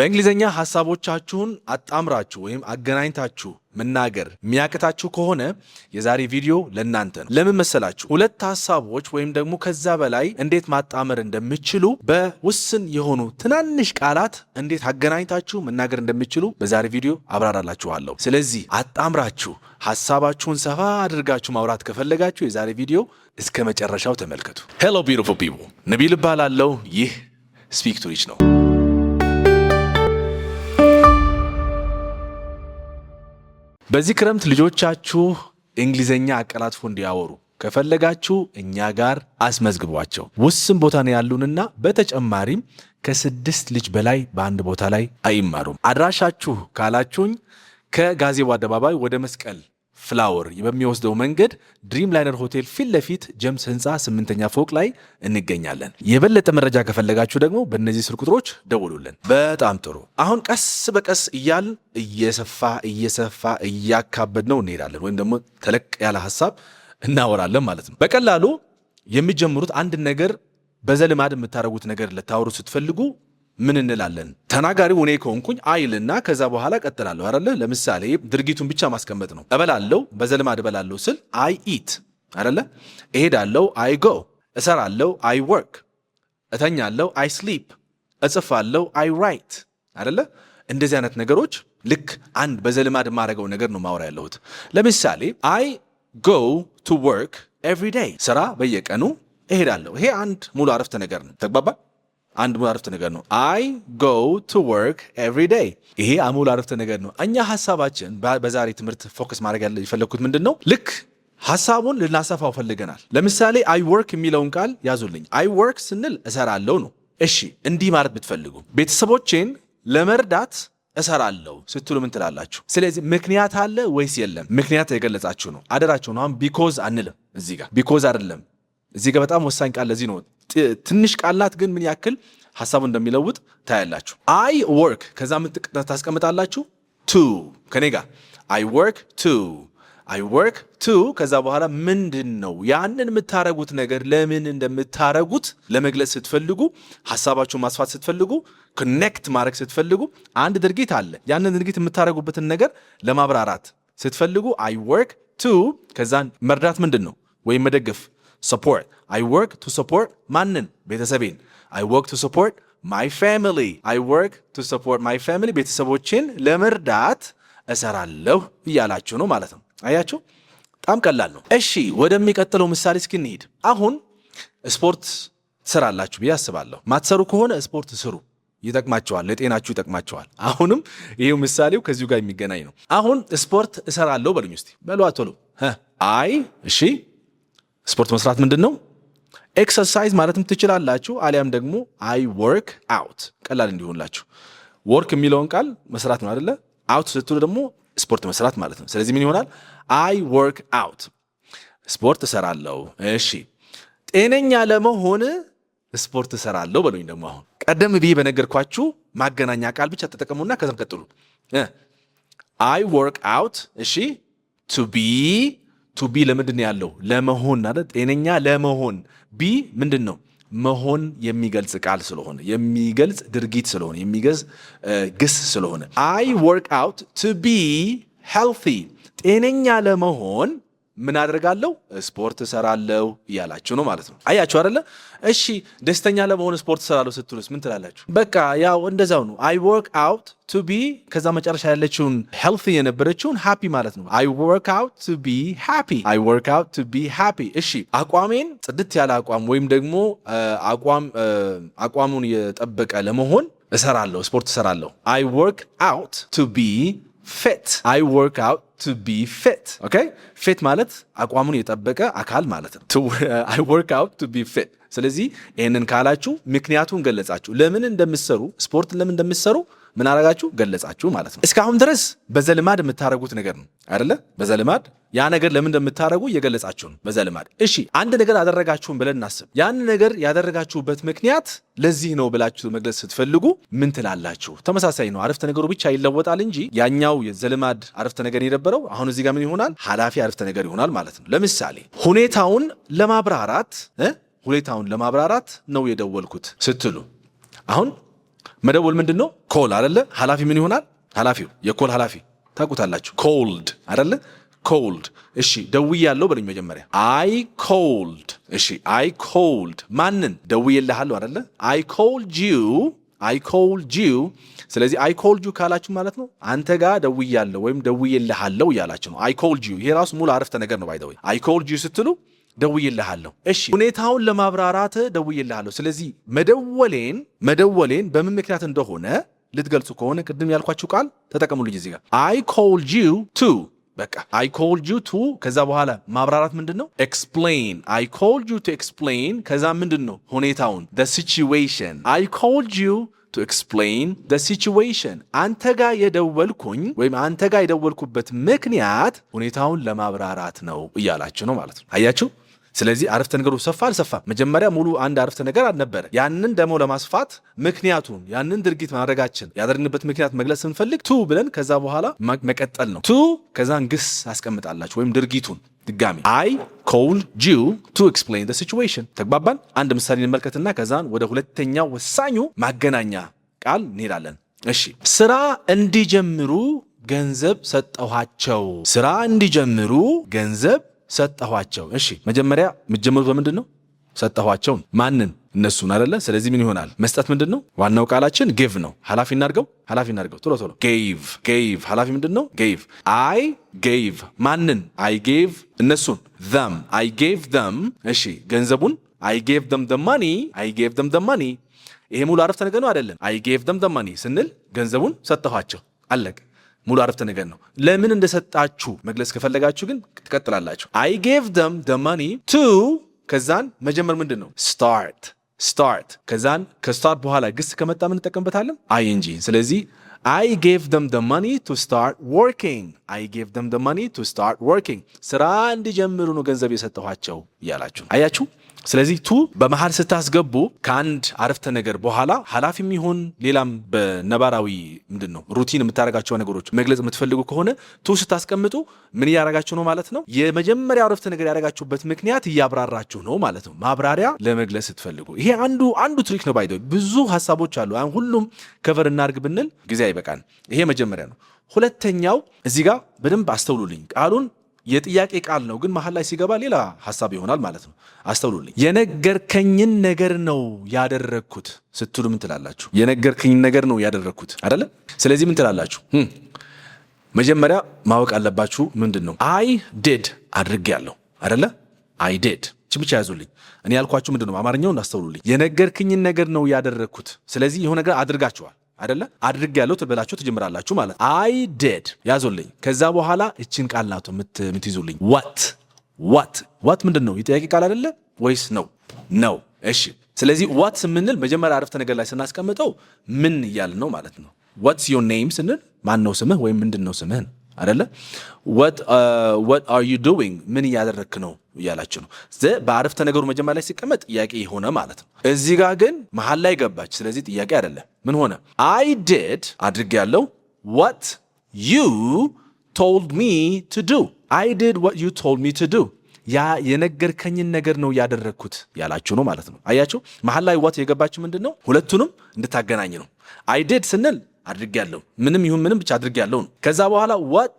በእንግሊዘኛ ሐሳቦቻችሁን አጣምራችሁ ወይም አገናኝታችሁ መናገር የሚያቅታችሁ ከሆነ የዛሬ ቪዲዮ ለእናንተ ነው። ለምን መሰላችሁ? ሁለት ሐሳቦች ወይም ደግሞ ከዛ በላይ እንዴት ማጣመር እንደምትችሉ በውስን የሆኑ ትናንሽ ቃላት እንዴት አገናኝታችሁ መናገር እንደምትችሉ በዛሬ ቪዲዮ አብራራላችኋለሁ። ስለዚህ አጣምራችሁ ሐሳባችሁን ሰፋ አድርጋችሁ ማውራት ከፈለጋችሁ የዛሬ ቪዲዮ እስከ መጨረሻው ተመልከቱ። ሄሎ ቢዩቲፉል ፒፕል፣ ነቢል እባላለሁ። ይህ ስፒክ ቱ ሪች ነው። በዚህ ክረምት ልጆቻችሁ እንግሊዘኛ አቀላጥፎ እንዲያወሩ ከፈለጋችሁ እኛ ጋር አስመዝግቧቸው። ውስን ቦታ ነው ያሉንና በተጨማሪም ከ6 ልጅ በላይ በአንድ ቦታ ላይ አይማሩም። አድራሻችሁ ካላችሁኝ ከጋዜቦ አደባባይ ወደ መስቀል ፍላወር በሚወስደው መንገድ ድሪም ላይነር ሆቴል ፊት ለፊት ጀምስ ህንፃ 8ኛ ፎቅ ላይ እንገኛለን። የበለጠ መረጃ ከፈለጋችሁ ደግሞ በእነዚህ ስልክ ቁጥሮች ደውሉልን። በጣም ጥሩ። አሁን ቀስ በቀስ እያልን እየሰፋ እያካበድ ነው እንሄዳለን፣ ወይም ደግሞ ተለቅ ያለ ሐሳብ እናወራለን ማለት ነው። በቀላሉ የሚጀምሩት አንድ ነገር በዘልማድ የምታደርጉት ነገር ልታወሩ ስትፈልጉ ምን እንላለን? ተናጋሪው እኔ ከሆንኩኝ አይልና ከዛ በኋላ ቀጥላለሁ አይደለ? ለምሳሌ ድርጊቱን ብቻ ማስቀመጥ ነው። እበላለሁ፣ በዘልማድ እበላለሁ ስል አይ ኢት አይደለ? እሄዳለሁ፣ አይ ጎ፣ እሰራለሁ፣ አይ ወርክ፣ እተኛለሁ፣ አይ ስሊፕ፣ እጽፋለሁ፣ አይ ራይት አይደለ? እንደዚህ አይነት ነገሮች ልክ አንድ በዘልማድ የማደርገው ነገር ነው ማወራ ያለሁት። ለምሳሌ አይ ጎ ቱ ወርክ ኤቭሪ ዴይ፣ ስራ በየቀኑ እሄዳለሁ። ይሄ አንድ ሙሉ አረፍተ ነገር ነው። ተግባባ? አንድ ሙሉ አረፍተ ነገር ነው። I go to work every day። ይሄ ሙሉ አረፍተ ነገር ነው። እኛ ሐሳባችን በዛሬ ትምህርት ፎከስ ማድረግ የፈለኩት ምንድነው? ልክ ሐሳቡን ልናሰፋው ፈልገናል። ለምሳሌ I work የሚለውን ቃል ያዙልኝ። I work ስንል እሰራለሁ ነው። እሺ እንዲህ ማለት ብትፈልጉ ቤተሰቦቼን ለመርዳት እሰራለሁ ስትሉ ምን ትላላችሁ? ስለዚህ ምክንያት አለ ወይስ የለም? ምክንያት የገለጻችሁ ነው። አደራችሁ ነው። አሁን ቢኮዝ አንልም። እዚህ ጋር ቢኮዝ አይደለም። እዚህ ጋር በጣም ወሳኝ ቃል ለዚህ ነው። ትንሽ ቃላት ግን ምን ያክል ሐሳቡ እንደሚለውጥ ታያላችሁ። አይ ወርክ ከዛ ምን ታስቀምጣላችሁ? ቱ ከኔ ጋር አይ ወርክ ቱ ከዛ በኋላ ምንድነው ያንን የምታረጉት ነገር ለምን እንደምታረጉት ለመግለጽ ስትፈልጉ፣ ሐሳባችሁን ማስፋት ስትፈልጉ፣ ኮኔክት ማድረግ ስትፈልጉ አንድ ድርጊት አለ። ያንን ድርጊት የምታረጉበትን ነገር ለማብራራት ስትፈልጉ አይ ወርክ ቱ ከዛ መርዳት ምንድነው ወይም መደገፍ support. I work to support ማንን? ቤተሰቤን። I work to support my family. I work to support my family. ቤተሰቦቼን ለመርዳት እሰራለሁ እያላችሁ ነው ማለት ነው። አያችሁ? በጣም ቀላል ነው። እሺ ወደሚቀጥለው ምሳሌ እስኪ እንሂድ። አሁን ስፖርት ትሰራላችሁ ብዬ አስባለሁ። ማትሰሩ ከሆነ ስፖርት ስሩ፣ ይጠቅማቸዋል፣ ለጤናችሁ ይጠቅማቸዋል። አሁንም ይሄው ምሳሌው ከዚሁ ጋር የሚገናኝ ነው። አሁን ስፖርት እሰራለሁ በሉኝ እስቲ። በሉ አቶሎ አይ እሺ ስፖርት መስራት ምንድን ነው? ኤክሰርሳይዝ ማለትም ትችላላችሁ። አሊያም ደግሞ አይ ወርክ አውት ቀላል እንዲሆንላችሁ። ወርክ የሚለውን ቃል መስራት ነው አይደለ? አውት ስትሉ ደግሞ ስፖርት መስራት ማለት ነው። ስለዚህ ምን ይሆናል? አይ ወርክ አውት ስፖርት እሰራለሁ። እሺ ጤነኛ ለመሆን ስፖርት እሰራለሁ በሉኝ። ደግሞ አሁን ቀደም ብዬ በነገርኳችሁ ማገናኛ ቃል ብቻ ተጠቀሙና ከዛም ቀጥሉ። አይ ወርክ አውት። እሺ ቱ ቢ ለምንድን ነው ያለው? ለመሆን አይደል? ጤነኛ ለመሆን። ቢ ምንድን ነው? መሆን የሚገልጽ ቃል ስለሆነ የሚገልጽ ድርጊት ስለሆነ የሚገልጽ ግስ ስለሆነ አይ ወርክ አውት ቱ ቢ ሄልቲ፣ ጤነኛ ለመሆን ምን አደርጋለሁ? ስፖርት እሰራለሁ እያላችሁ ነው ማለት ነው። አያችሁ አይደለ? እሺ ደስተኛ ለመሆን ስፖርት እሰራለሁ ስትሉስ ምን ትላላችሁ? በቃ ያው እንደዛው ነው። አይ ወርክ አውት ቱ ቢ ከዛ መጨረሻ ያለችውን ሄልቲ የነበረችውን ሃፒ ማለት ነው። አይ ወርክ አውት ቱ ቢ ሃፒ። አይ ወርክ አውት ቱ ቢ ሃፒ። እሺ አቋሜን ጽድት ያለ አቋም ወይም ደግሞ አቋሙን የጠበቀ ለመሆን እሰራለሁ፣ ስፖርት እሰራለሁ። አይ ወርክ አውት ቱ ቢ ፊት። አይ ወርክ አውት ቱ ቢ ፊት። ኦኬ ፊት ማለት አቋሙን የጠበቀ አካል ማለት ነው። አይ ወርክ አውት ቱ ቢ ፊት። ስለዚህ ይህንን ካላችሁ ምክንያቱን ገለጻችሁ። ለምን እንደምትሰሩ ስፖርትን ለምን እንደምትሰሩ ምን አረጋችሁ? ገለጻችሁ ማለት ነው። እስካሁን ድረስ በዘልማድ የምታረጉት ነገር ነው አይደለ? በዘልማድ ያ ነገር ለምን እንደምታረጉ እየገለጻችሁ ነው በዘልማድ። እሺ አንድ ነገር አደረጋችሁን ብለን እናስብ። ያን ነገር ያደረጋችሁበት ምክንያት ለዚህ ነው ብላችሁ መግለጽ ስትፈልጉ ምን ትላላችሁ? ተመሳሳይ ነው። አረፍተ ነገሩ ብቻ ይለወጣል እንጂ ያኛው የዘልማድ አረፍተ ነገር የነበረው አሁን እዚህ ጋር ምን ይሆናል? ኃላፊ አረፍተ ነገር ይሆናል ማለት ነው። ለምሳሌ ሁኔታውን ለማብራራት ነው የደወልኩት ስትሉ አሁን መደወል ምንድነው? ኮል አይደለ? ሐላፊ ምን ይሆናል? ሐላፊው የኮል ሐላፊ ታውቁታላችሁ። ኮልድ አይደለ? ኮልድ። እሺ ደውያለሁ በለኝ መጀመሪያ። አይ ኮልድ። እሺ አይ ኮልድ ማንን? ደውዬልሃለሁ አይደለ? አይ ኮልድ ዩ። ስለዚህ አይ ኮልድ ዩ ካላችሁ ማለት ነው አንተ ጋር ደውያለሁ ወይም ደውዬልሃለሁ እያላችሁ ነው። አይ ኮልድ ዩ ይሄ ራሱ ሙሉ አረፍተ ነገር ነው። ባይ ዘ ወይ አይ ኮልድ ዩ ስትሉ ደውዬልሃለሁ። እሺ ሁኔታውን ለማብራራት ደውዬልሃለሁ። ስለዚህ መደወሌን በምን ምክንያት እንደሆነ ልትገልጹ ከሆነ ቅድም ያልኳችሁ ቃል ተጠቀሙልኝ እዚህ ጋር አይ ኮልድ ዩ ቱ። በቃ አይ ኮልድ ዩ ቱ ከዛ በኋላ ማብራራት ምንድነው? ኤክስፕሌን። አይ ኮልድ ዩ ቱ ኤክስፕሌን ከዛ ምንድነው? ሁኔታውን the situation I called you to explain the situation አንተ ጋር የደወልኩኝ ወይም አንተ ጋር የደወልኩበት ምክንያት ሁኔታውን ለማብራራት ነው እያላችሁ ነው ማለት ነው። አያችሁ? ስለዚህ አረፍተ ነገሩ ሰፋ አልሰፋም? መጀመሪያ ሙሉ አንድ አረፍተ ነገር አልነበረ። ያንን ደግሞ ለማስፋት ምክንያቱን ያንን ድርጊት ማድረጋችን ያደረግንበት ምክንያት መግለጽ ስንፈልግ ቱ ብለን ከዛ በኋላ መቀጠል ነው። ቱ ከዛን ግስ አስቀምጣላችሁ ወይም ድርጊቱን ድጋሚ I called you to explain the situation። ተግባባን? አንድ ምሳሌ እንመልከትና ከዛን ወደ ሁለተኛው ወሳኙ ማገናኛ ቃል እንሄዳለን። እሺ ስራ እንዲጀምሩ ገንዘብ ሰጠኋቸው። ስራ እንዲጀምሩ ገንዘብ ሰጠኋቸው። እሺ መጀመሪያ የምትጀምሩት በምንድን ነው? ሰጠኋቸው ማንን? እነሱን አይደለ? ስለዚህ ምን ይሆናል? መስጠት ምንድን ነው? ዋናው ቃላችን ጊቭ ነው። ሐላፊ እናድርገው ቶሎ ጌቭ ሐላፊ ምንድን ነው? ጌቭ አይ ጌቭ ማንን? አይ ጌቭ እነሱን them I gave them። እሺ ገንዘቡን I gave them the money ይሄ ሙሉ አረፍተ ነገር ነው አይደለም? I gave them the money ስንል ገንዘቡን ሰጠኋቸው አለቀ። ሙሉ አረፍተ ነገር ነው። ለምን እንደሰጣችሁ መግለጽ ከፈለጋችሁ ግን ትቀጥላላችሁ። I gave them the money to ከዛን መጀመር ምንድን ነው? start ከዛን ከስታርት በኋላ ግስ ከመጣ ምን እንጠቀምበታለን? ing። ስለዚህ I gave them the money to start working ስራ እንዲጀምሩ ነው ገንዘብ የሰጠኋቸው እያላችሁ አያችሁ። ስለዚህ ቱ በመሃል ስታስገቡ ከአንድ አረፍተ ነገር በኋላ ሐላፊም ይሁን ሌላም በነባራዊ ምንድነው ሩቲን የምታረጋቸው ነገሮች መግለጽ የምትፈልጉ ከሆነ ቱ ስታስቀምጡ ምን እያረጋችሁ ነው ማለት ነው? የመጀመሪያው አረፍተ ነገር ያረጋችሁበት ምክንያት እያብራራችሁ ነው ማለት ነው። ማብራሪያ ለመግለጽ ስትፈልጉ ይሄ አንዱ ትሪክ ነው። ባይደው ብዙ ሐሳቦች አሉ። ሁሉም ከቨር እናርግ ብንል ጊዜ አይበቃን። ይሄ መጀመሪያ ነው። ሁለተኛው እዚህ ጋር በደንብ አስተውሉልኝ። ቃሉን የጥያቄ ቃል ነው ግን መሃል ላይ ሲገባ ሌላ ሐሳብ ይሆናል ማለት ነው። አስተውሉልኝ። የነገርከኝን ነገር ነው ያደረኩት ስትሉ ምን ትላላችሁ? የነገርከኝን ነገር ነው ያደረኩት አይደለ? ስለዚህ ምን ትላላችሁ? መጀመሪያ ማወቅ አለባችሁ ምንድነው? አይ ዲድ አድርጌያለሁ አይደለ? አይ ዲድ ብቻ ያዙልኝ። እኔ ያልኳችሁ ምንድነው? አማርኛውን አስተውሉልኝ። የነገርከኝን ነገር ነው ያደረኩት። ስለዚህ የሆነ ነገር አድርጋችኋል አይደለ? አድርጌያለሁ ትበላችሁ ትጀምራላችሁ ማለት አይ ዲድ ያዙልኝ። ከዛ በኋላ እቺን ቃል ናት የምትይዙልኝ። ዋት ምንድነው? የጥያቄ ቃል አይደለ ወይስ ነው? እሺ ስለዚህ ዋት ስምንል መጀመሪያ አረፍተ ነገር ላይ ስናስቀምጠው ምን እያልን ነው ማለት ነው? ዋትስ ዮር ኔም ስንል ማን ነው ስምህ ወይም ምንድነው ስምህን አይደለ? what are you doing ምን እያደረክ ነው እያላችሁ ነው። በአረፍተ ነገሩ መጀመሪያ ላይ ሲቀመጥ ጥያቄ ሆነ ማለት ነው። እዚህ ጋር ግን መሃል ላይ ገባች። ስለዚህ ጥያቄ አይደለም። ምን ሆነ? I did አድርጌያለሁ what you told me to do I did what you told me to do ያ የነገርከኝን ነገር ነው ያደረኩት ያላችሁ ነው ማለት ነው። አያችሁ መሃል ላይ what የገባችሁ ምንድነው? ሁለቱንም እንድታገናኝ ነው። I did ስንል አድርጌያለሁ ምንም ይሁን ምንም ብቻ አድርጌያለሁ ነው። ከዛ በኋላ what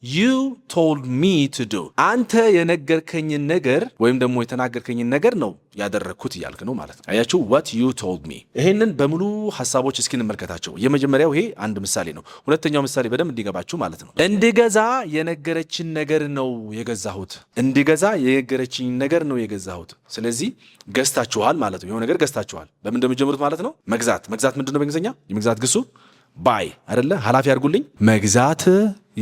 you told me to do አንተ የነገርከኝን ነገር ወይም ደግሞ የተናገርከኝን ነገር ነው ያደረኩት እያልክ ነው ማለት ነው። አያችሁ what you told me። ይሄንን በሙሉ ሐሳቦች እስኪ እንመልከታቸው። የመጀመሪያው ይሄ አንድ ምሳሌ ነው። ሁለተኛው ምሳሌ በደንብ እንዲገባችሁ ማለት ነው። እንድገዛ የነገረችን ነገር ነው የገዛሁት። እንድገዛ የነገረችን ነገር ነው የገዛሁት። ስለዚህ ገዝታችኋል ማለት ነው። የሆነ ነገር ገዝታችኋል። በምን እንደምትጀምሩት ማለት ነው? መግዛት ምንድነው በእንግሊዝኛ? የመግዛት ግሱ ባይ አይደለ? ሐላፊ አድርጉልኝ። መግዛት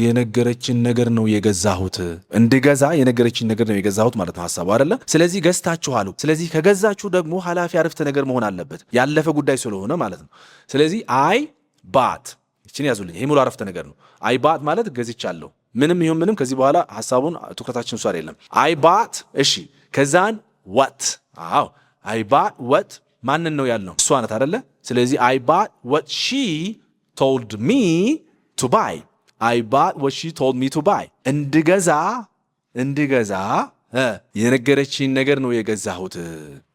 የነገረችን ነገር ነው የገዛሁት። እንድገዛ የነገረችን ነገር ነው የገዛሁት ማለት ነው ሐሳቡ አይደለ? ስለዚህ ገዝታችኋል። ስለዚህ ከገዛችሁ ደግሞ ሐላፊ አረፍተ ነገር መሆን አለበት ያለፈ ጉዳይ ስለሆነ ማለት ነው። ስለዚህ አይ ባት እቺን ያዙልኝ። ይሄ ሙሉ አረፍተ ነገር ነው። አይ ባት ማለት ገዝቻለሁ። ምንም ይሁን ምንም ከዚህ በኋላ ሐሳቡን ትኩረታችን እሱ አይደለም። አይ ባት እሺ። ከዛን what አይ ባት what ማንን ነው ያልነው? እሷ ናት አይደለ? ስለዚህ አይ ባት what she told me to buy I bought what she told me to buy እንድገዛ የነገረችኝ ነገር ነው የገዛሁት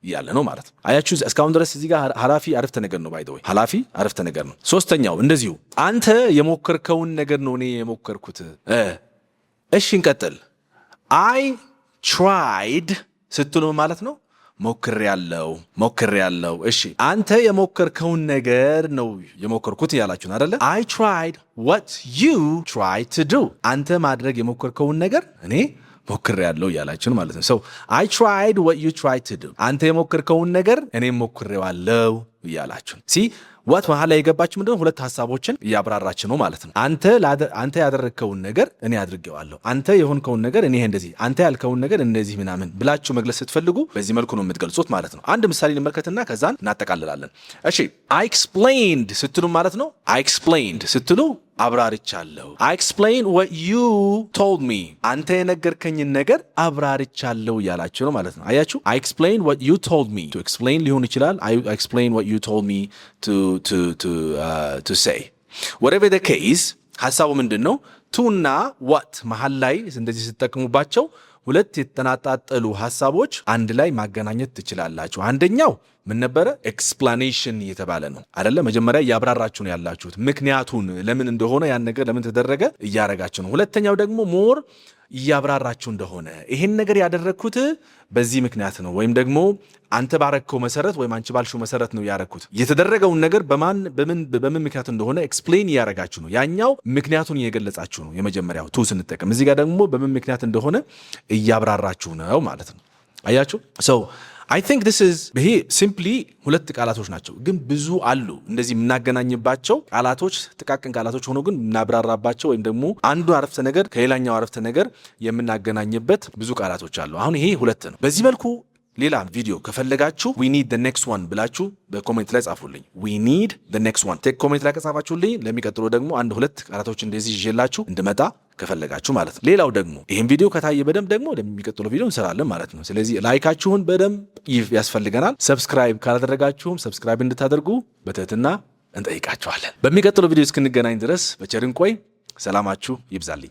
እያለ ነው ማለት ነው። አያችሁ እስካሁን ድረስ እዚህ ጋር ኃላፊ አረፍተ ነገር ነው። ባይ ዘ ወይ ኃላፊ አረፍተ ነገር ነው። ሶስተኛው እንደዚሁ አንተ የሞከርከውን ነገር ነው እኔ የሞከርኩት። እሺ እንቀጥል። አይ ትራይድ ስትሉ ማለት ነው ሞክሬያለሁ። እሺ አንተ የሞከርከውን ነገር ነው የሞከርኩት እያላችሁ ነው አይደለ? I tried what you tried to do። አንተ ማድረግ የሞከርከውን ነገር እኔ ሞክሬያለሁ እያላችሁ ማለት ነው። So I tried what you tried to do። አንተ የሞከርከውን ነገር እኔም ሞክሬዋለሁ እያላችሁ ሲ what መሃል ላይ የገባችሁ ምንድነው? ሁለት ሐሳቦችን እያብራራች ነው ማለት ነው። አንተ ያደረግከውን ነገር እኔ አድርጌዋለሁ፣ አንተ የሆንከውን ነገር እኔ እንደዚህ፣ አንተ ያልከውን ነገር እንደዚህ ምናምን ብላችሁ መግለጽ ስትፈልጉ በዚህ መልኩ ነው የምትገልጹት ማለት ነው። አንድ ምሳሌ እንመልከትና ከዛን እናጠቃልላለን። እሺ I explained ስትሉ ማለት ነው I explained ስትሉ አብራርቻለሁ። I explained what you told me። አንተ የነገርከኝን ነገር አብራርቻለሁ እያላችሁ ነው ማለት ነው። አያችሁ I explained what you told me። to explain ሊሆን ይችላል። I explained what you told me to say whatever the case። ሐሳቡ ምንድነው? to እና what መሃል ላይ እንደዚህ ስትጠቀሙባቸው ሁለት የተናጣጠሉ ሐሳቦች አንድ ላይ ማገናኘት ትችላላችሁ። አንደኛው ምን ነበረ? ኤክስፕላኔሽን እየተባለ ነው አይደለ? መጀመሪያ እያብራራችሁ ነው ያላችሁት ምክንያቱን ለምን እንደሆነ ያን ነገር ለምን ተደረገ እያረጋችሁ ነው። ሁለተኛው ደግሞ ሞር እያብራራችሁ እንደሆነ ይሄን ነገር ያደረኩት በዚህ ምክንያት ነው፣ ወይም ደግሞ አንተ ባረከው መሰረት ወይም አንቺ ባልሽው መሰረት ነው ያረኩት። የተደረገውን ነገር በምን ምክንያት እንደሆነ ኤክስፕሌን እያረጋችሁ ነው። ያኛው ምክንያቱን እየገለጻችሁ ነው። የመጀመሪያው ቱ ስንጠቀም፣ እዚህ ጋር ደግሞ በምን ምክንያት እንደሆነ እያብራራችሁ ነው ማለት ነው። አያችሁ so I think this is ይሄ ሲምፕሊ ሁለት ቃላቶች ናቸው፣ ግን ብዙ አሉ እንደዚህ የምናገናኝባቸው ቃላቶች፣ ጥቃቅን ቃላቶች ሆኖ ግን የምናብራራባቸው ወይም ደግሞ አንዱ አረፍተ ነገር ከሌላኛው አረፍተ ነገር የምናገናኝበት ብዙ ቃላቶች አሉ። አሁን ይሄ ሁለት ነው። በዚህ መልኩ ሌላ ቪዲዮ ከፈለጋችሁ we need the next one ብላችሁ በኮሜንት ላይ ጻፉልኝ። we need the next one ቴክ ኮሜንት ላይ ከጻፋችሁልኝ ለሚቀጥለው ደግሞ አንድ ሁለት ቃላቶች እንደዚህ ይዤላችሁ እንድመጣ ከፈለጋችሁ ማለት ነው። ሌላው ደግሞ ይሄን ቪዲዮ ከታየ በደንብ ደግሞ ለሚቀጥለው ቪዲዮ እንሰራለን ማለት ነው። ስለዚህ ላይካችሁን በደንብ ያስፈልገናል። ሰብስክራይብ ካላደረጋችሁም ሰብስክራይብ እንድታደርጉ በትህትና እንጠይቃችኋለን። በሚቀጥለው ቪዲዮ እስክንገናኝ ድረስ በቸር እንቆይ። ሰላማችሁ ይብዛልኝ።